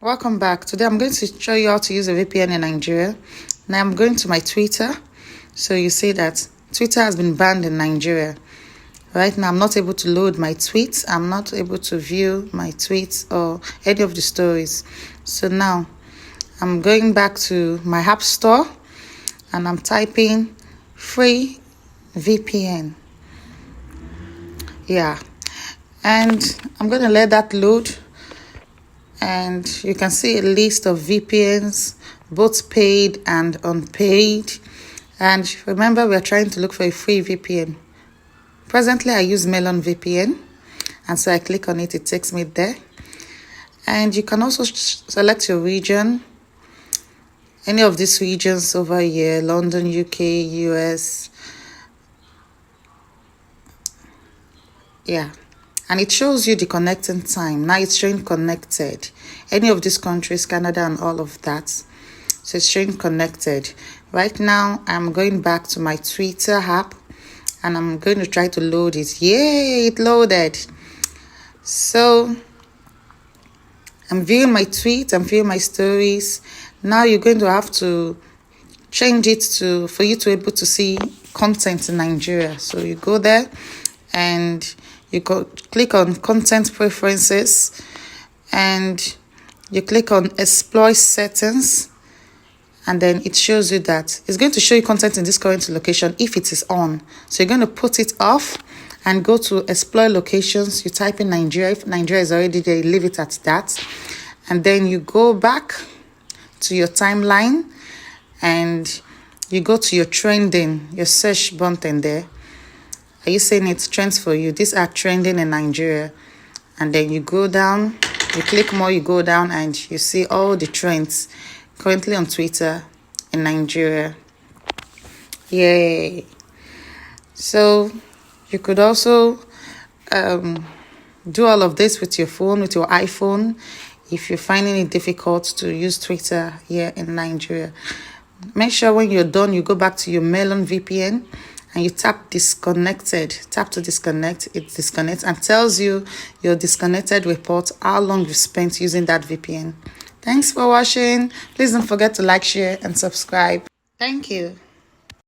Welcome back. Today I'm going to show you how to use a VPN in Nigeria. Now I'm going to my Twitter. So you see that Twitter has been banned in Nigeria. Right now I'm not able to load my tweets. I'm not able to view my tweets or any of the stories. So now I'm going back to my app store and I'm typing free VPN. Yeah. And I'm going to let that load. And you can see a list of VPNs, both paid and unpaid. And remember, we're trying to look for a free VPN. Presently, I use Melon VPN. And so I click on it, it takes me there. And you can also select your region. Any of these regions over here, London, UK, US. Yeah. And it shows you the connecting time. Now it's showing connected. Any of these countries, Canada and all of that. So it's showing connected. Right now, I'm going back to my Twitter app. And I'm going to try to load it. Yay, it loaded. So, I'm viewing my tweets. I'm viewing my stories. Now you're going to have to change it for you to be able to see content in Nigeria. So you go there and you click on content preferences and you click on exploit settings, and then it shows you that it's going to show you content in this current location if it is on. So you're going to put it off and go to exploit locations. You type in Nigeria. If Nigeria is already there, you leave it at that. And then you go back to your timeline and you go to your trending, your search button there. Are you saying it's trends for you? These are trending in Nigeria. And then you go down, you click more, you go down, and you see all the trends currently on Twitter in Nigeria. Yay. So you could also do all of this with your phone, with your iPhone, if you're finding it difficult to use Twitter here in Nigeria. Make sure when you're done, you go back to your Melon VPN and you tap disconnected. Tap to disconnect. It disconnects and tells you your disconnected report, how long you spent using that VPN. Thanks for watching. Please don't forget to like, share, and subscribe. Thank you.